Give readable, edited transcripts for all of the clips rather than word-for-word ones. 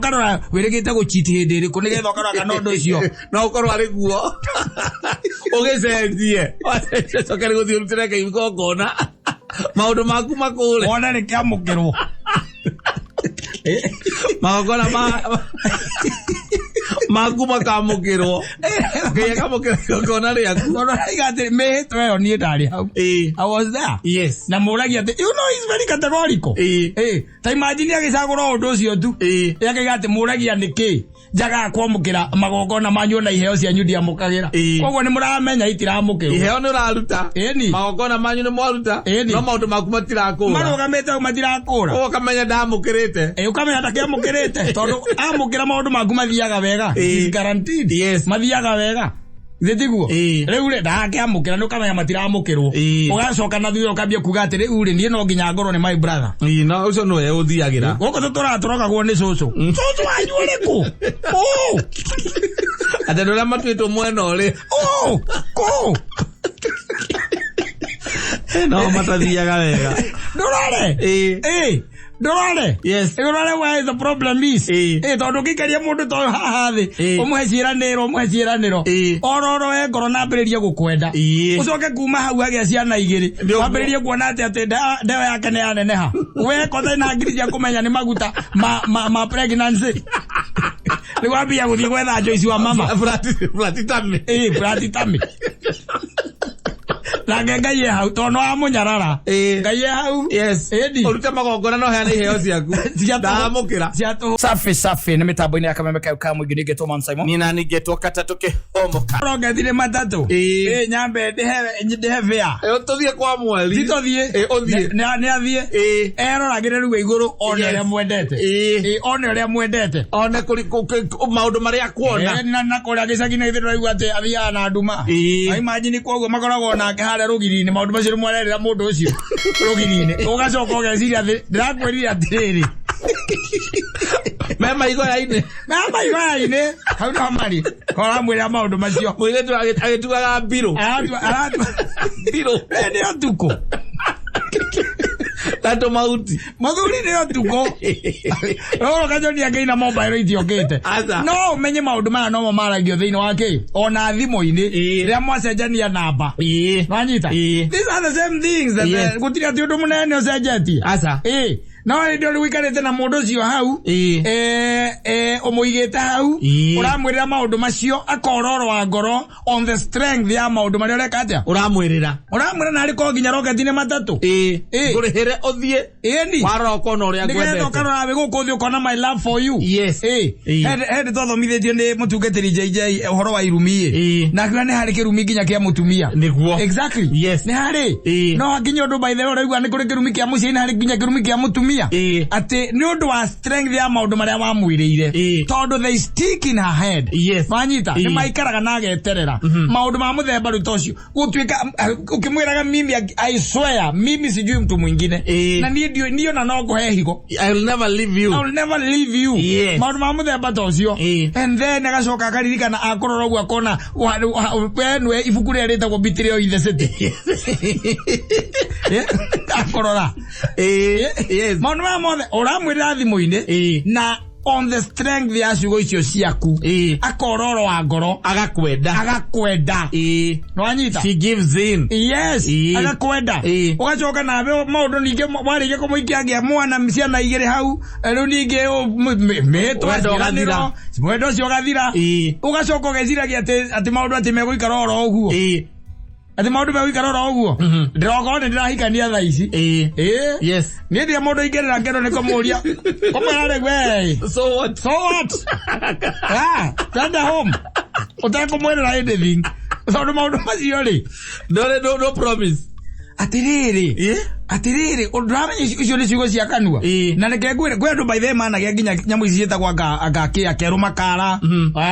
Karora weregete go cheat hindiri kunigetha karora kana ndo icio no ukorwa ari guo ugicenjie sokari go thiurutire kai ngona maundu maku makule ona ni kiamukirwo magona maku makamukirwo ngiye kamukirwo kona ri aku kona igate me twa ni ndari hau I was there yes na muragia ati you know he's very categorical ta imagine agicagura undu ucio tu yake gate muragia niki jaga kwamukira magogona manyu na iheo cia nyudia mukagira koguo ni muramenya itiramukirwo iheo ni uraruta magogona manyu ni mwaruta no maundu maku matirakura marugamite matirakura ukamenya ndamukirite ukamenya ndakiamukirite tondu amukira maundu maku mathiaga wega is guaranteed yes mathiaga wega Zediguo riu re ndakiamukira no kamenya matiramukirwo ugacoka na thutha ukambia kuga ati riu ri nie no nginya ngorwo ni my brother no ucio no we uthiagira goko turatũrogagwo ni cucu wanyu uriku ate ndora matwitwo mwena uri no matathiaga wega ndorore yes ndorore why the problem is tondu ngikaria mundu to haha thi umuheciraniro ororo ngoro nambiririe gukwenda ucoke kuma hau agia ciana igiri wambiririe kuona ati ndewe yake ne yaneneha we kothe na ngirija kumenya ni maguta ma pregnancy ni wambia guthii gwetha Joyce wa mama fratitami na ngai ye hau tono amunyarara ngai ye hau yes urute magongona no heana iheo ciaku ndamukira safi ni mitambo ini akamemeka ukamu igini geto man Simon ni nani geto katatu ke homo karoga thire matatu nyambe ndehe via tuthie kwa mwali titothie othie ni athie eroragire ruwe iguru one ria mwendete one kuri maundu maria kuona na kuria gicagi na ithiro igu ati athia na nduma imagine koguo makoragwo nake hare rugiri-ini maundu macio mwarerera mundu ucio rugiri-ini ugacoka ugeciria thi ndirakwirire atiriri mema igoya-ini hau no mari koramwirira maundu macio mwiretu agitugaga mbiro ni otuko tato mauti mathuri ni otuko oro kajoni againa mobile itiokete no menye maundu maya no maragio thiini wake ona thimo-ini ria mwacenjania namba wanyita these are the same things that gutiria ti undu munene ucenjetie no ndio wikarite na mundu ucio hau umuigite hau uramwirira maundu macio akororo wa ngoro on the strength ya maundu maria ureka atia uramwirira na ariko nginya roketine matatu ngurihere uthie waroko no ria gwendete ngeto karora we gukuthi ukona my love for you yes hede tothomithitio ni mutungatiri JJ uhoro wa irumi na kwa ni hari kirumi nginya kia mutumia niguo exactly yes ni hari no nginya undu by the way uraigua ni kuri kirumi kia mucii ni hari nginya kirumi kia mutumia ati ni undu wa strength ya maundu maria wamwirire tondu they stick in her head wanyita ni maikaraga na ageterera maundu ma muthemba rutocio gutwika ukimwiraga mimi I swear mimi sijui mtu mwingine na ndio na no nguhe higo I will never leave you maundu ma muthemba tocio and then agacoka akaririkana akorora uguo akona wenwe ibuku ria ritagwo Betrayal in the City akorora yes maundu ma mothe uramwirira thimu-ini na on the strength ya ciugo icio ciaku akororo wa ngoro agakwenda no anyita she gives in yes agakwenda ugacoka nawe maundu ninge warige kumuikia ngia mwana ciana igiri hau riu ninge mwendo cio gathira ugacoka ugeciragia ati maundu ati meguikara oro uguo ati maundu meguikara oro uguo ndirogo ndirahikania thaa ici yes ni ndia mundu ingerera ngero ni kumuria komara we so what tada home utakumwera anything so no maundu macio ri no promise atiriri undramenye icio ni ciugo cia kanua na reke ngwendo by the man agia nginya nyamu ici cietagwo agakia keru makara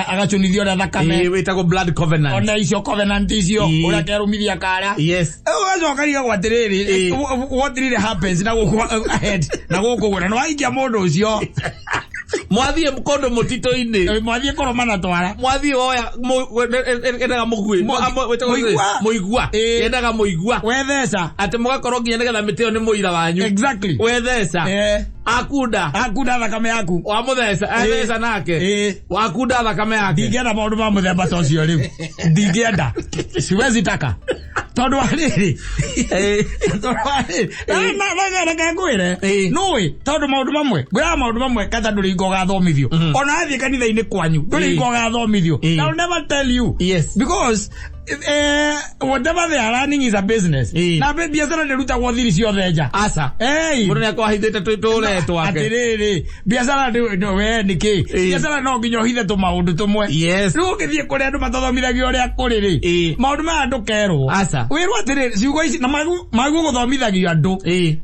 agacunithio ria thakame witagwo blood covenant ona icio covenant icio ura kerumithia kara yes ugacokaria gwatiriri what really happens na guku ahead na guku gwena no aikia mundu ucio mwathie mkondo mutito-ini mwathie koromana twara mwathie oya endaga mugui muigua endaga muigua wethesa ati mugakorwo nginya nigetha miteo ni muira wanyu exactly wethesa akunda thakame yaku wa muthesa ethesa nake wakunda thakame yake ndingenda maundu ma muthemba ta ucio riu ndingenda siwezi taka tondu ariri na ngwire nui tondu maundu mamwe kata nduringo gathomithio ona athie kanitha-ini kwanyu nduringo gathomithio I will never tell you because whatever they are running is a business. Na biashara ndirutagwo thiri ciothe nja. Asa. Mundu ni akwahithite twitule twake. Atiriri, biashara we niki. Biashara no nginya hithe tu maundu tumwe. Yes. Riu ngithie kuri andu mathomithagio uria kuri ri. Maundu ma andu kerwo. Asa. Wirwo atiriri, ciugo ici na magu guthomithagio andu.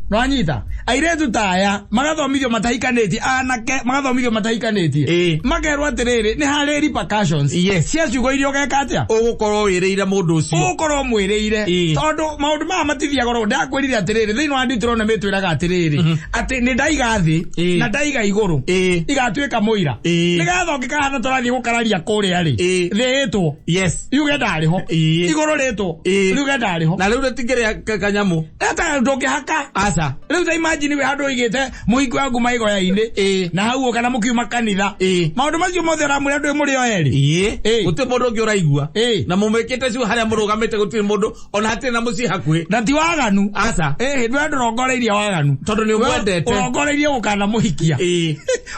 No anyita. Airetu taya magathomithio matahikanitie anake magathomithio matahikanitie. Makerwo atiriri ni hari repercussions. Yes. Cia ciugo iria ugeka atia? Ugukorwo wiriire mundu ucio. Ugukorwo mwiriire. Tondu maundu ma matithia goro ndakwirire atiriri thiini wa nditurona mitwiraga atiriri ati ni ndaiga thi na ndaiga iguru igatuika muira nigathongeka hana turathie gukararia kuria ri thiitwo. Yes. Yuge ndariho iguru ritwo yuge ndariho na riu ritingiria kanyamu eta ndungihaka. Asa. Riu ta imagine we handu igite muhingo wangu maigo yaini na hau kana mukiuma kanitha maundu macio mothe ramuri andu muri o eri guti mundu ungi uraigua na mumekete ciu haria murugamite gutiri mundu ona hatiri na muci hakuhi na ti waganu. Asa. Ndwe ndurongoreirie waganu tondu ni mwendete urongoreirie gukana muhikia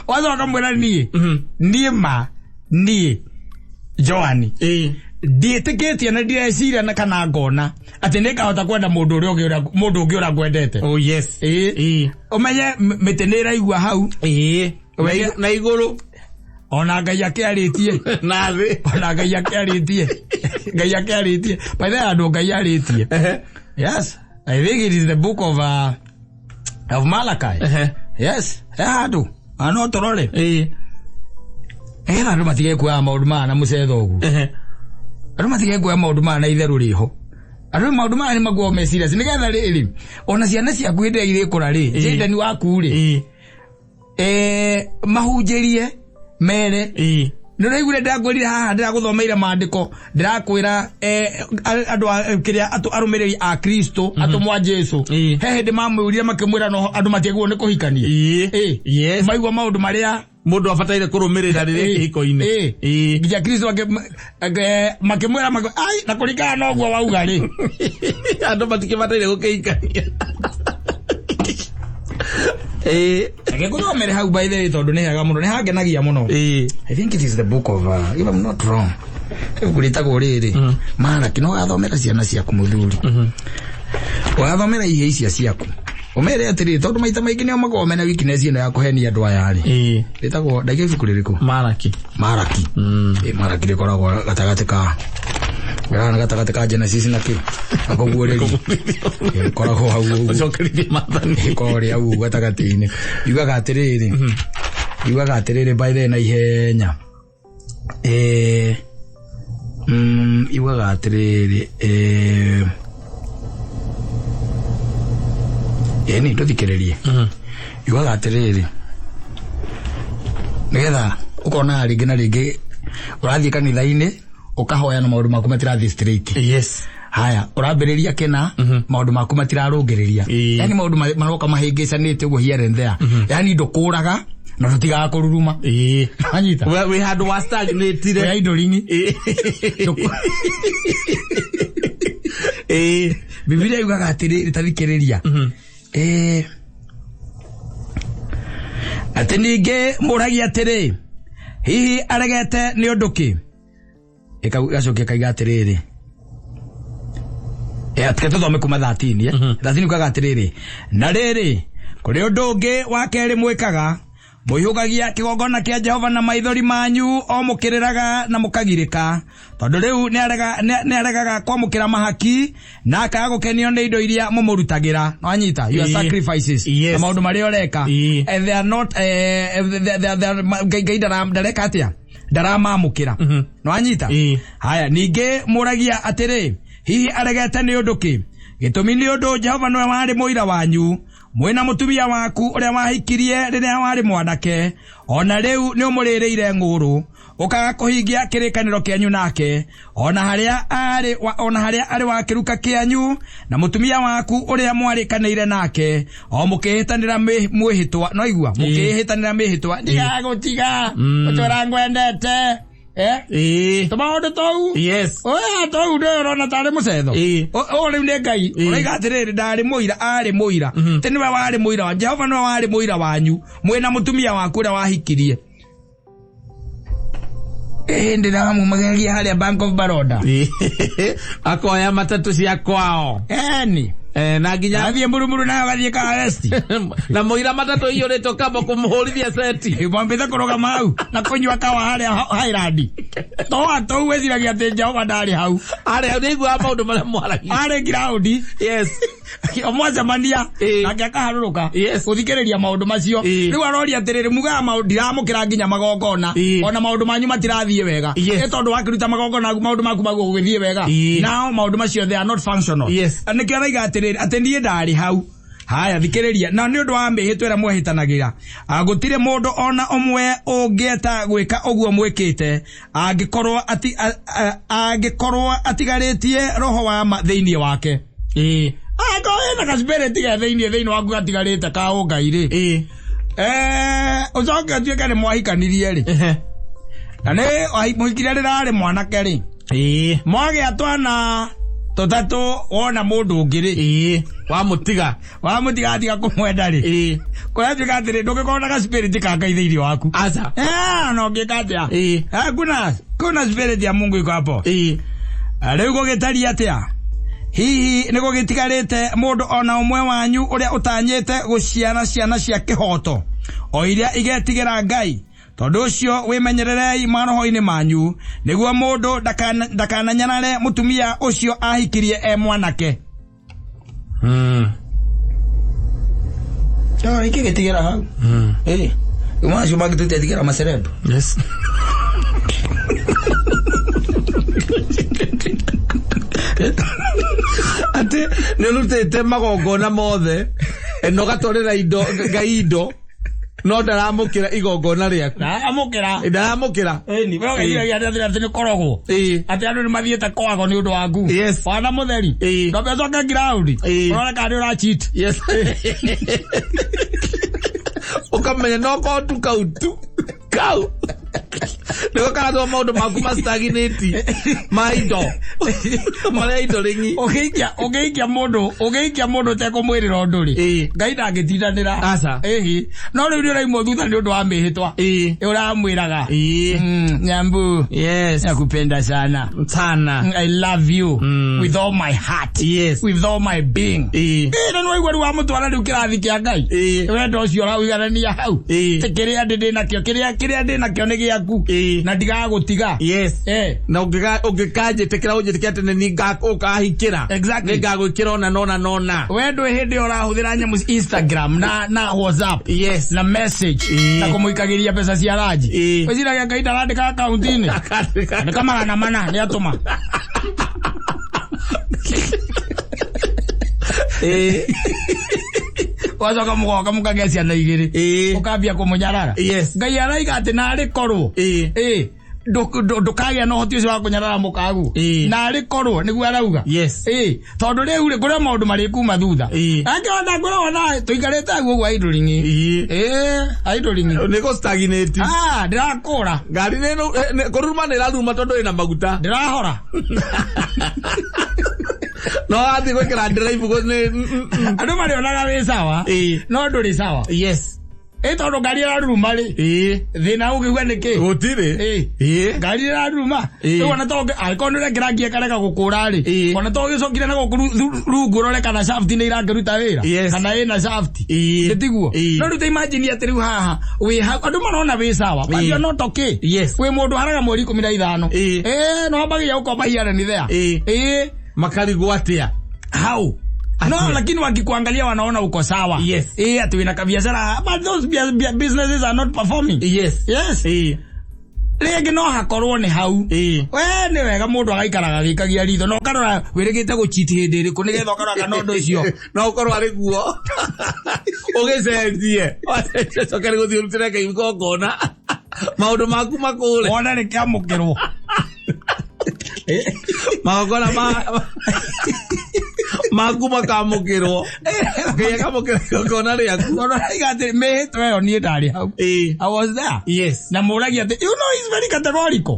wathoka mwera nie Joani ndietikitie na ndireciria na kana ngona ati nikahota kwenda mundu ungi ura ngwendete. Oh yes. Umenye miti ni iraigua hau na iguru ona Ngai akiaritie na thi ona Ngai akiaritie Ngai akiaritie by the andu Ngai aritie. Yes, I think it is the book of Malachi. Yes, hadu ano torole andu matige kwa maundu mana mucetho ugu andu matige kwa maundu mana itheru riho andu maundu mana ni magwo meciria nigetha riri ona ciana ciaku inde irikura ri jendani waku ri mahunjirie mere niraigure ndagwirire haha ndiraguthomeire maandiko ndirakwira andu kiria arumiriri a Kristo atumwa Jesu hehe ndi mamwirire makimwira no andu matiagwo ni kuhikania. Yes. Maigwa maundu maria mundu abataire kurumirira riri hiko-ini nginya Kristo makimwira ai na kuringana no guo wauga ri andu matikibataire gukihikania. Agekuthomere hau by the way tondu ni hega muno ni hangenagia muno. I think it is the book of if I'm not wrong gulitagwo riri Malaki no gathomera ciana ciaku muthuri wathomera ihe icia ciaku umere atiri tondu maita maingi nio magomena weakness ino ya kuhenia andu aya ri litagwo ndage ibuku ririko Malaki Malaki rikoragwo gatagati ka Gana gatagati ka Genesis na ki akoguo riri koragwo hau ucokerithie mathani kori hau gatagati-ini yugaga atiriri by the na ihenya yugaga atiriri ni nduthikiririe yugaga atiriri nigetha ukona ringi na ringi urathie kanitha-ini ukahoya na maundu maku matirathie straight. Yes. Haya urambiriria kena maundu maku matirarungiriria yani maundu maroka mahingicanite uguo here and there yani ndukuraga na tutigaga kururuma anyita we handu wa stagnate we idolingi Biblia yugaga atiri tathikiriria ati ninge muragia atiri hihi aregete ni undu ki gacokia kaiga atiriri tuthome kuma 13 13 ukaga atiriri na riri kuri undu ungi wa keri mwikaga muihugagia kigongona kia Jehova na maithori manyu o mukiriraga na mukagirika tondu riu ni aregaga kwamukira mahaki na akaga gukenio ni indo iria mumurutagira no anyita your sacrifices na maundu maria ureka and they are not ndareka atia ndaramamukira no anyita haya ninge muragia atiri hihi aregete ni undu ki gitumi ni undu Jehova no wari muira wanyu mwena mutumia waku uria wahikirie riria wari mwanake ona riu ni umurireire nguru ukaga kuhingia kirikaniro kianyu nake ona haria ari wakiruka kianyu na mutumia waku uria mwarikanire nake o mukihitanira mwihitwa no igua mukihitanira mihitwa ndigagutiga utora ngwendete Tomaondo tou yes oya tou ndero na tare mucetho o riu ne ngai oiga atiriri ndari muira ari muira tene we wari muira wa Jehova no wari muira wanyu mwena mutumia waku uria wahikirie ndina mumagegia haria Bank of Baroda akoya matatu cia kwao ni na ginya athie murumuru na gathie ka arrest na muira matatu iyo reto kabo kumuhurithia seti ibambitha kuroga mau na kunywa kawa haria Highland to wethiragia ati Jehova ndari hau ari ndigu hapa undu mara mwaragia ari ground yes omwaza mania na akaharuruka uthikiriria maundu macio riu arori atiriri muga maundu ndiramukira nginya magongona ona maundu manyu matirathie wega tondu wakiruta magongona maundu maku magugithie wega now maundu macio they are not functional aniki araiga atiriri atendie ndari hau haya thikiriria na ni undu wa mihitwa ira mwehitanagira gutire mundu ona omwe ungieta gwika oguo mwikite angikorwo atigaritie roho wa thiini wake na kaspereti ga thiini waku gatigarite ka ungaire ucoke atuike ni mwahikanirie ri na ni muhikire rirari mwanake ri mwage atwana totatu wona mundu ungiri wamutiga atiga kumwenda ri kwa tuika atiri ndugikona kaspereti ka thiini waku aca no ngikatia kuna spirit ya Mungu iko hapo riu gugitaria atia hihi niko gitigarite mundu ona umwe wanyu uria utanyite guciana ciana cia kihoto o iria igetigira Ngai tondu ucio wimenyererei maroho-ini manyu niguo mundu ndakananyarare mutumia ucio ahikirie mwanake iki gitigira hau umwana magitutia tigira macerebu yes ate nilutete magongona mothe no gatorera indo gaido no ndaramukira igongona riaku ndaramukira ni wewe nginya ndathira tene korogwo ate andu ni mathiete kwago ni undu waku wana mutheri no bezoka ground ona kandi ura cheat yes ukamenya no ko tu kautu kau Niko kato maundu maku mastaginati maido maraido ringi ogekia mundu teko mwirira unduri Ngai ndangitiranira asa no riu uraimo thutha ni undu wa mihitwa uramwiraga nyambu yes nakupenda sana I love you with all my heart with all my being no igwa wa mutwara riu kirathi kia Ngai wendo ucio rawigania hau tekiria ndindi nakio kiria ndi nakio ni giaku na ndiga gutiga na ungikaje tekira unjitikia tene ni ngakahikira ni ngagwikira ona nona wendo hindi urahuthira nyamu Instagram na WhatsApp na message na kumuikagiria pesa cia raji wezira Ngai ndarandika account-ini kama na mana ni atuma wazo kamugoka mukagecia na igiri ukambia kumunyarara Ngai araiga ati na ari korwo ndukagia no hoti ucio wa kunyarara mukagu na ari korwo niguo arauga tondu riu ri kuria maundu mari kuma thutha angihota kurona tuikarite guo idling niko stagnate ndirakura ngari neno kuruma ni raruma tondu ina maguta ndirahora no athi gwikira drive go ni andu mari onaga wi sawa no nduri sawa tondu ngari raruma ri thina ugigwa niki gutiri ngari raruma ona toge aikonire ngirangie kareka gukura ri ona toge cokire na gukuru rungu rore kana shaft ni irangiruta wira kana ina shaft nditiguo no ruta imagine atiri haha wi andu marona wi sawa but you not okay we mundu haraga mweri 15 no ambagia ukomba hiare ni there makarigwo atia how no lakini wakikuangalia wanaona uko sawa ati wina biashara but those businesses are not performing rege no hakorwo ni hau we ni wega mundu agaikaraga gikagia ritho no karora wirigite guchiti hindi iriku nigetha karora no ndo icio no ukorwo ari guo ugicenjie cokere guthii urutire Ngai ngona maundu maku makule wona ni kiamukirwo magogona maku makamukirwo Ngai akamukirwo ngona riaku no igate mehitwe yo nie ndari hau I was there yes na muragia you know he's very categorical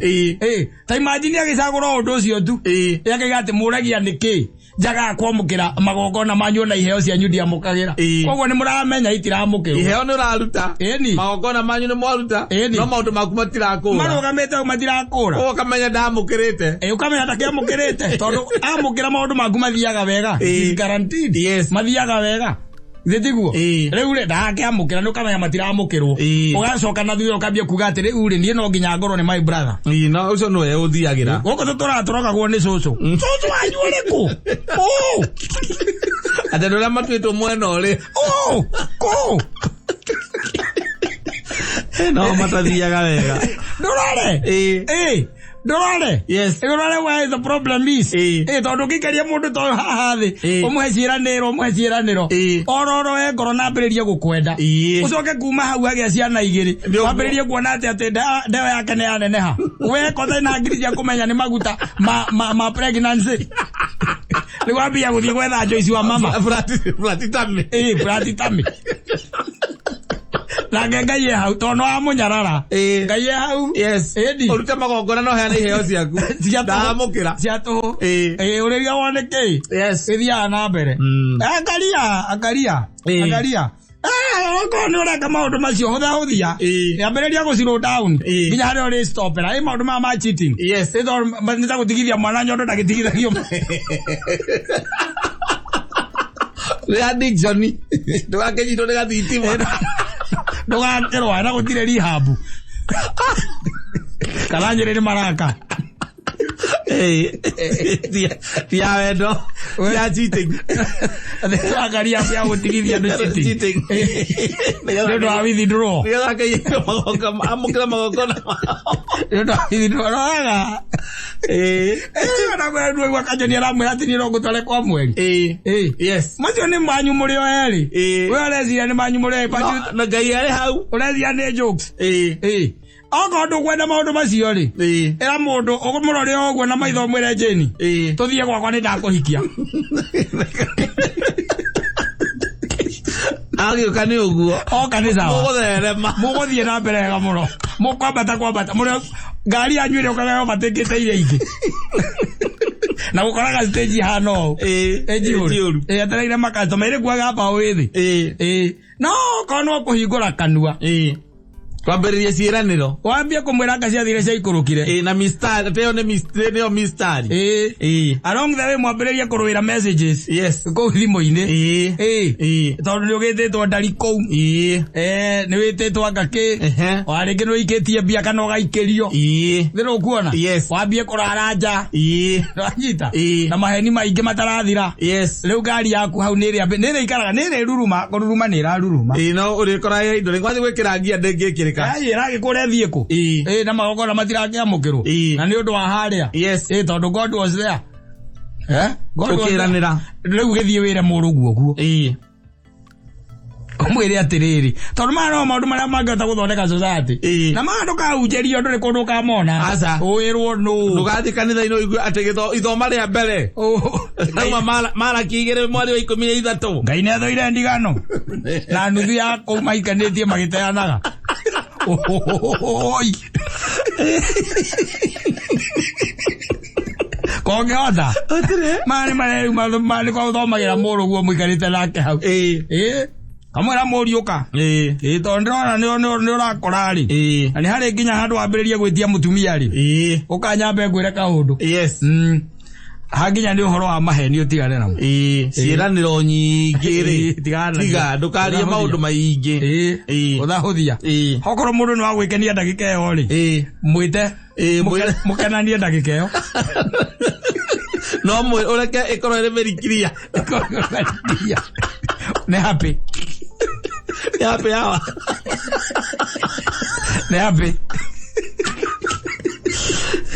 ta imagine agicagura undu ucio tu yakigate muragia niki jaga kwamukira magogona manyu na iheo cia nyudia mukagira koguo ni muramenya itiramukirwo iheo ni uraruta magogona manyu ni mwaruta no maundu maku matirakura marugamite matirakura ukamenya ndamukirite ukamenya ndakiamukirite tondu amukira maundu maku mathiaga wega is guaranteed yes mathiaga wega Zitiguo riu re ndakiamukira no kamenya matiramukirwo ugacoka na thuyo ukambia kuga ati riu ri nie no nginya ngorwo ni my brother no ucio no we uthiagira goko turatũrogagwo ni cucu cucu wanyu uriku ate ndora matwitwo mwena uri ko no matathiaga wega ndorore Dorale. Yes. Dorale where the problem is. Tondu gikaria mundu to haha thi. Umweciraniro. Ororo ngoro nambiririe gukwenda. Ucoke kuma hau agia ciana igiri. Wambiririe kuona ati ndewe yake ne yaneneha. We kothe na ngiri cia kumenya ni maguta ma pregnancy. Ni wambia guthie gwetha Joyce wa mama. Flatitami. Flatitami. Na ngai hau tono amunyarara ngai hau yes uruta magongona no heana iheo ciaku ndamukira ciatu uriria woneke yes ithia na mbere akaria kono ora kama maundu macio hutha yambiriria go slow down nginya hari uri stopera maundu ma cheating yes nita gutigithia mwana nyondo ndagitigithagio le addiction ndugakejito negathithima ndugakerwa na gutire rihabu kalanyere ni maraka tia wendo ya cheating agaria ya gutigithia ndo cheating ndo awithi ndro nigakejito magongona amukira magongona ndo awithi ndro raga na kwa ndo wakaje ni ramwe ati ni rongo tole kwa mweri yes macio ni manyu muri o eri we arezia ni manyu muri pa na ngai ari hau urezia ni jokes Ogo ndu kwenda maundu macio ri era mundu ugumurore ogwo na maitho mwire jeni tuthie gwakwa ni ndakuhikia agioka ni uguo oka ni sawa mugutherema muguthie na mbere ga muno mukwambata muri ngari anywire ukaga matekete ile ingi na gukoraga stage hano ejuru atereire makato mere kwaga hapa withi no kono kuhingura kanua kwambiririe ciiraniro wambia kumwira anga cia thire cia ikurukire na mistari teo ne mistari along the way mwambiririe kuruira messages yes ko thimo-ini tondu ni ugititwo ndari kou ni wititwo ngaki waringi no ikitie mbia kana ugaikirio thiru kuona wambie kurara nja ranyita na maheni maingi matarathira riu ngari yaku hau ni ri ikaraga ni ri ruruma kururuma ni raruruma no uri koraye indo ni kwathi gwikira ngia ndengikirika iragi kuria thie ku na magogona matirakiamukirwo na ni undu wa haria tondu God was there ukiranira riu githie wire muruguo guo umwire atiriri tondu mara maundu maria mangihota guthondeka society na mandu kahunjerio nduri kundu kamona wirwo no ndugathi kanitha ino igu ati ithoma ria mbere nauma mara kigire mwari wa 13 ngai ne thoire ndigano na nuthu ya kumaikanĩtie magĩteanaga kongehota mani kwa uthomagira mũrũguo mũikarĩte nake hau kamwĩra mũriũka tondũ ndĩrona nĩ ũrakora rĩ na nĩ harĩ nginya handũ wambĩrĩrie gwĩtia mũtumia rĩ ũkanyambe ngwĩre kaũndũ haginya ni uhoro wa maheni utigane namo ciiraniro nyingi ri tiga ndukarie maundu maingi uthahuthia hokoro mundu ni wa gwikenia ndagika iyo ri mwite mukenanie ndagika iyo no mwe ureke ikoro ire merikiria ne happy hawa ne happy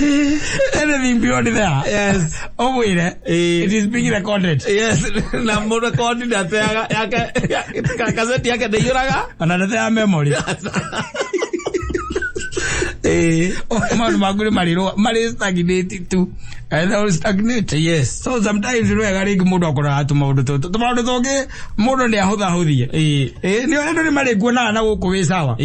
Anything beyond there. Yes. Oh wait, it is being recorded. Yes. Na mo recorded that yake kaseti yake de yuraga. Another memory. Man maguri mariro mari stagnated too. And I was stagnant. Yes. So sometimes you know I gotta go to modo to modo toge modo ne ahoda hodi. Ni ndo mari gona na go sawa.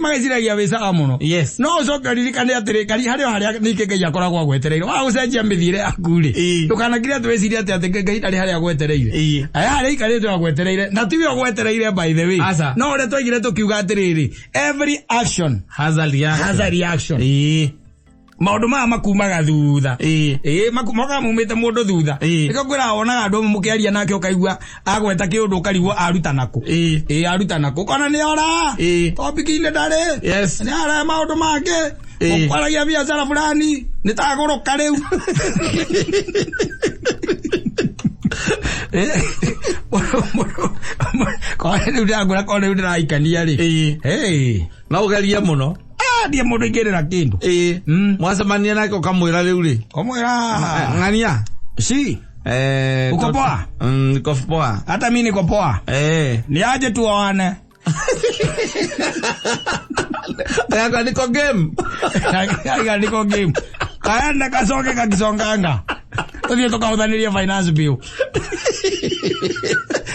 Magazira ya wesa mono. Yes. No so kali kali atere kali hari nikeke yakora gwa gwetereiro. Wa ucenjia mithire akuri. Tukana kiria tweciria ati ngai tari hari agwetereire. Aya hari kali twa gwetereire. Na tiwe gwetereire by the way. No ore twigire tukiuga atiriri. Every action has a reaction. Maundu makumaga thutha makumaga mumite mundu thutha iko kwira ona andu mukiaria nake ukaigua agweta kiundu karigwo aruta nako aruta nako kana ni ora topic ine ndare yes ni ara maundu make ukwaragia biashara fulani nitagoroka riu kwa ni ndagura kwa ni ndiraikania ri na ugeria muno ndiye mundu ingirira kindu mwacemania nake ukamwira riu ri kamwira ng'ania si uko poa niko poa hata mimi niko poa ni aje tuone Kaya niko game kaenda kasoke kakisonganga Tuvie toka udhaniria finance bill.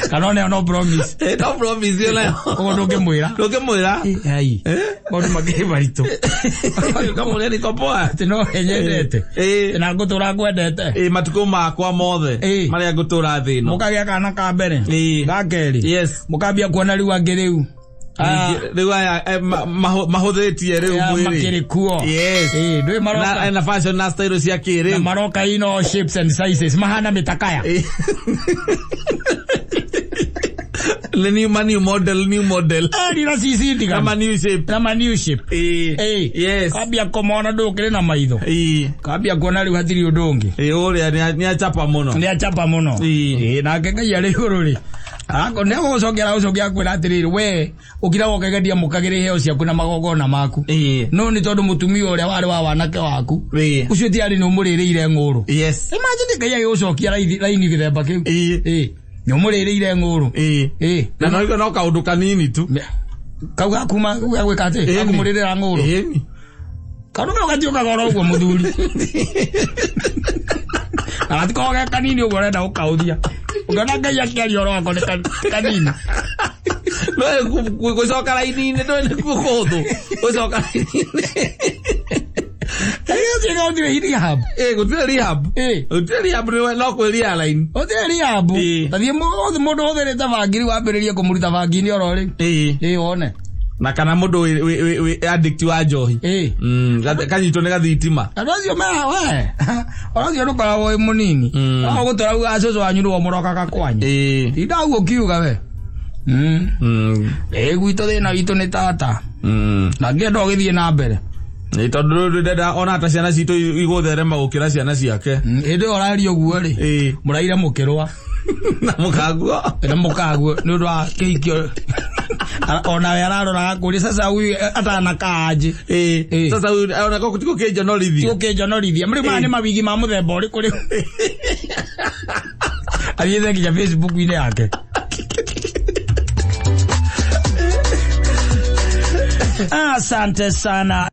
Kanone no promise. No promise yona. Odoke mwira. Doke mwira. Ai. Odo magei barito. Kama ule niko poa. Tino enyendete. Na gutura gwendete. Matuko makwa mothe. Maria gutura thino. Mukagia kana ka mbere. Gakeri. Yes. Mukambia kuona riu angiriu. Riu aya mahuthitie riu mwiri. Makiri kuo. Yes. Ndoi maroka. Na fashion na style cia kiri. Na maroka ino shapes and sizes. Mahana mitakaya. The new model. Dira sisi ndiga. Nama new shape. Yes. Kabia komona dokere na maitho. Kabia kuona riu hatiri udongi. Ore ni achapa muno. Ni achapa muno. Na kenga yale ururi. Ako nego ucokia kwira atiriri we ukira wokegedia mukagire heo cia kuna magogona maku. No ni tondu mutumia uria wari wa wanake waku. Ucio ti ari no muririire nguru. Yes. Imagine kaya ucokia laini githemba kiu. Ni muririire nguru. Na no kaundu kanini tu. Kauga kuma gwikate akumuririra nguru. Karuga ukatioka goro ugo muthuri. Atikoga kanini ugo renda ukauthia. Ugana ngai akiari oro wako ni kanini. No gucoka laini ndo ni kukhotho. Gucoka laini. Tiga utire rehab. Gutire rehab. Utire rehab no kweria line. Utire rehab. Tathie mundu othere tabangiri wambiririe kumurita bangini oro ri. Wone. Na kana mundu we addict wa njohi. Kanyito ne gathitima. Arocio mera we. Arocio no kwa wo munini. No gutora u acoco wanyu ro muroka kakwanyu. Tinda ugo kiuga we. Gwito thina wito ni tata. Na ngendo githie na mbere. Tondu ndenda ona ata ciana citu igutherema gukira ciana ciake. Indi orario guo ri. Muraire mukirwa. Na mukaguo ni undu wa kihikio. Ona we ararora kuri sasa huyu atana kaje. Sasa huyu ona ko tiko kejo no rithi. Tiko kejo no rithi. Muri mane mabigi ma muthemba uri kuri. Aliye nginya Facebook ine yake. Asante sana.